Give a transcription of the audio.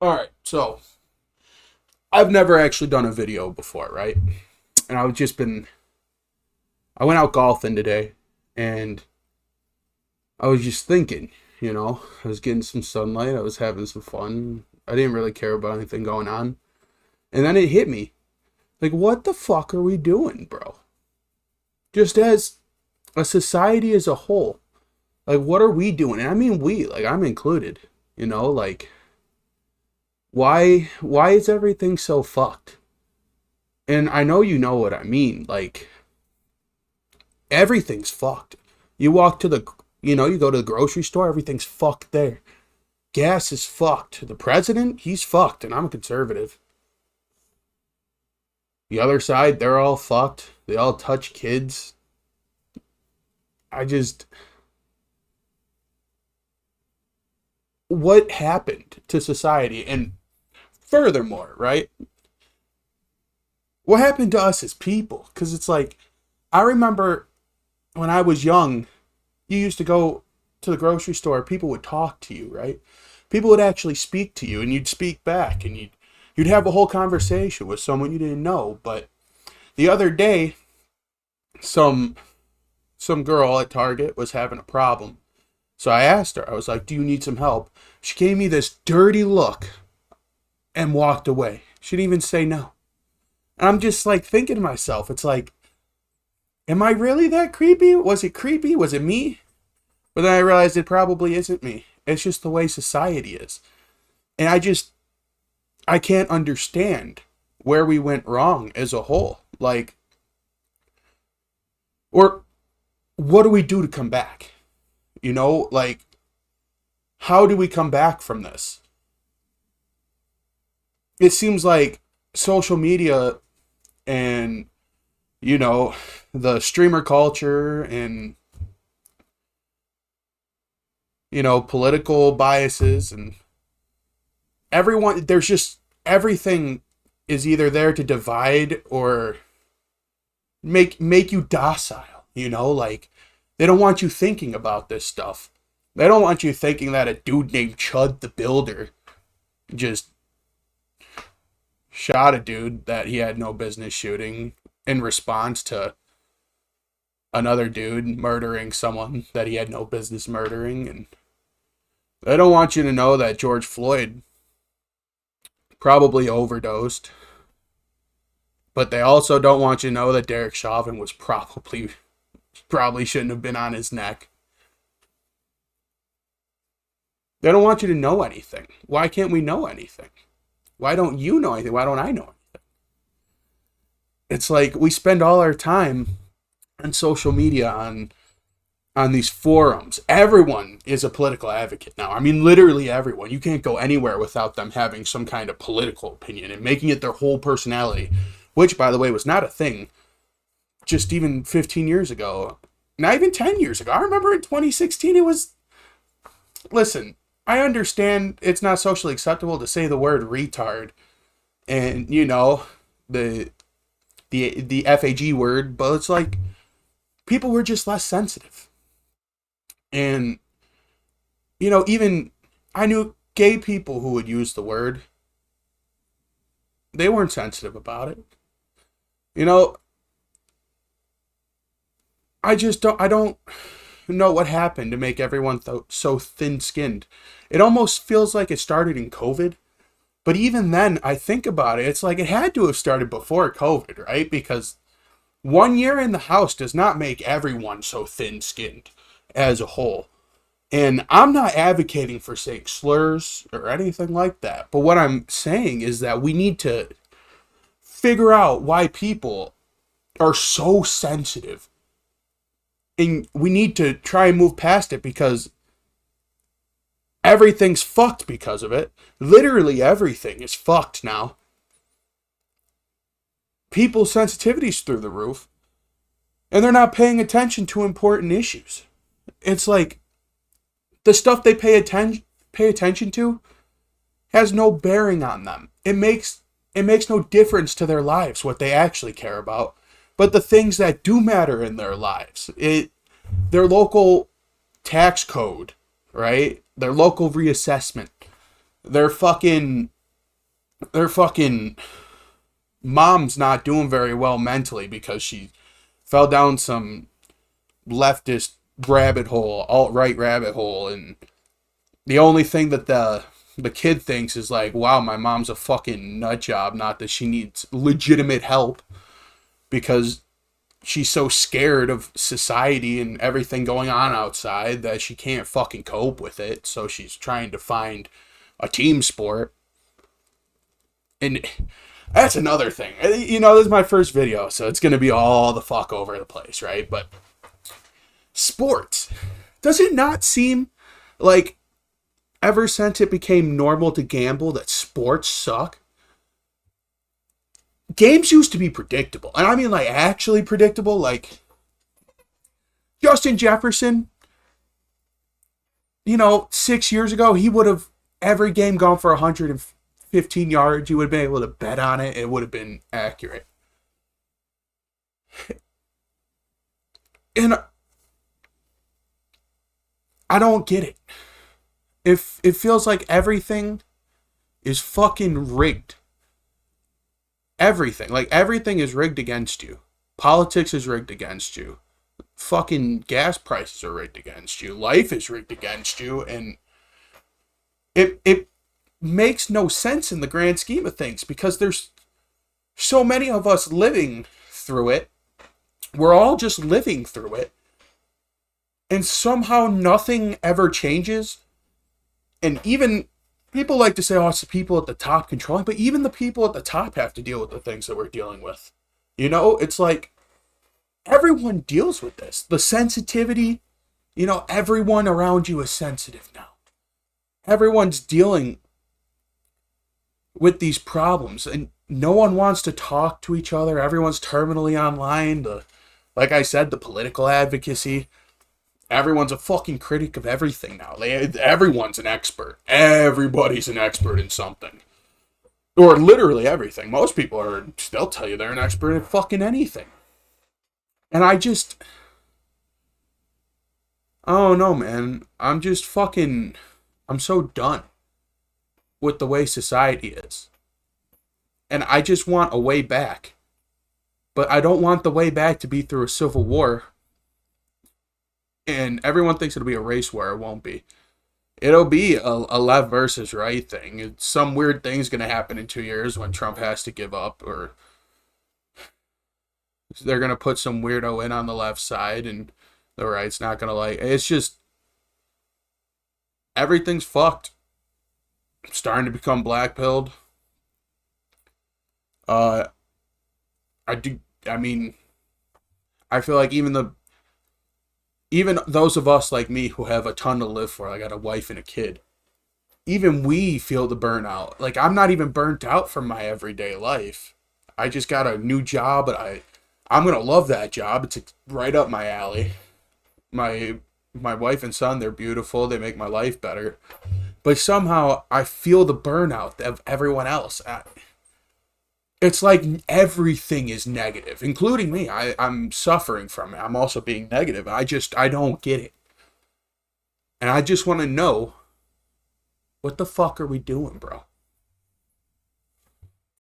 All right, so I've never actually done a video before, right? And I went out golfing today, and I was just thinking, I was getting some sunlight, I was having some fun. I didn't really care about anything going on. And then it hit me. Like, what the fuck are we doing, bro? Just as a society as a whole. Like, what are we doing? And I mean we, like I'm included, like why is everything so fucked? And I know you know what I mean. Like, everything's fucked. You walk to you go to the grocery store, everything's fucked there. Gas is fucked. The president, he's fucked, and I'm a conservative. The other side, they're all fucked. They all touch kids. I just, what happened to society? And furthermore, right? What happened to us as people? Because it's like, I remember when I was young, you used to go to the grocery store, people would talk to you, right? People would actually speak to you, and you'd speak back, and you'd have a whole conversation with someone you didn't know. But the other day, some girl at Target was having a problem. So I asked her, I was like, "Do you need some help?" She gave me this dirty look and walked away. She didn't even say no. And I'm just like thinking to myself, it's like, am I really that creepy? Was it creepy? Was it me? But then I realized it probably isn't me. It's just the way society is. And I can't understand where we went wrong as a whole. Like, or what do we do to come back? Like, how do we come back from this? It seems like social media and, you know, the streamer culture and, political biases and there's just everything is either there to divide or make you docile, like they don't want you thinking about this stuff. They don't want you thinking that a dude named Chud the Builder just shot a dude that he had no business shooting in response to another dude murdering someone that he had no business murdering. And they don't want you to know that George Floyd probably overdosed. But they also don't want you to know that Derek Chauvin was probably shouldn't have been on his neck. They don't want you to know anything. Why can't we know anything? Why don't you know anything? Why don't I know anything? It's like we spend all our time on social media, on these forums. Everyone is a political advocate now. I mean, literally everyone. You can't go anywhere without them having some kind of political opinion and making it their whole personality, which, by the way, was not a thing just even 15 years ago. Not even 10 years ago. I remember in 2016 it was... Listen, I understand it's not socially acceptable to say the word retard and, the FAG word, but it's like people were just less sensitive. And, even I knew gay people who would use the word. They weren't sensitive about it. I don't know what happened to make everyone so thin-skinned. It almost feels like it started in COVID. But even then, I think about it, it's like it had to have started before COVID, right? Because 1 year in the house does not make everyone so thin-skinned as a whole. And I'm not advocating for saying slurs or anything like that. But what I'm saying is that we need to figure out why people are so sensitive. And we need to try and move past it because everything's fucked because of it. Literally everything is fucked now. People's sensitivity's through the roof. And they're not paying attention to important issues. It's like the stuff they pay attention to has no bearing on them. It makes no difference to their lives what they actually care about. But the things that do matter in their lives, their local tax code, right? Their local reassessment, Their fucking their fucking mom's not doing very well mentally because she fell down some leftist rabbit hole, alt-right rabbit hole, and the only thing that the kid thinks is like, wow, my mom's a fucking nut job, not that she needs legitimate help because she's so scared of society and everything going on outside that she can't fucking cope with it. So she's trying to find a team sport. And that's another thing. You know, this is my first video, so it's going to be all the fuck over the place, right? But sports. Does it not seem like ever since it became normal to gamble that sports suck? Games used to be predictable. And I mean, like, actually predictable. Like, Justin Jefferson, 6 years ago, he would have every game gone for 115 yards. You would have been able to bet on it. It would have been accurate. And I don't get it. If it feels like everything is fucking rigged. Everything. Like, everything is rigged against you. Politics is rigged against you. Fucking gas prices are rigged against you. Life is rigged against you. And it makes no sense in the grand scheme of things because there's so many of us living through it. We're all just living through it. And somehow nothing ever changes. And even people like to say, oh, it's the people at the top controlling, but even the people at the top have to deal with the things that we're dealing with. It's like everyone deals with this. The sensitivity, everyone around you is sensitive now. Everyone's dealing with these problems and no one wants to talk to each other. Everyone's terminally online. Like I said, the political advocacy. Everyone's a fucking critic of everything now. Everyone's an expert. Everybody's an expert in something. Or literally everything. Most people they'll tell you they're an expert in fucking anything. And I don't know, man. I'm so done with the way society is. And I just want a way back. But I don't want the way back to be through a civil war. And everyone thinks it'll be a race war. It won't be. It'll be a left versus right thing. Some weird thing's going to happen in 2 years when Trump has to give up. Or they're going to put some weirdo in on the left side. And the right's not going to like. It's just. Everything's fucked. I'm starting to become black-pilled. I feel like even those of us like me who have a ton to live for, I got a wife and a kid, even we feel the burnout. Like, I'm not even burnt out from my everyday life. I just got a new job, and I'm going to love that job. It's right up my alley. My wife and son, they're beautiful. They make my life better. But somehow I feel the burnout of everyone else. It's like everything is negative, including me. I'm suffering from it. I'm also being negative. I don't get it. And I just want to know, what the fuck are we doing, bro?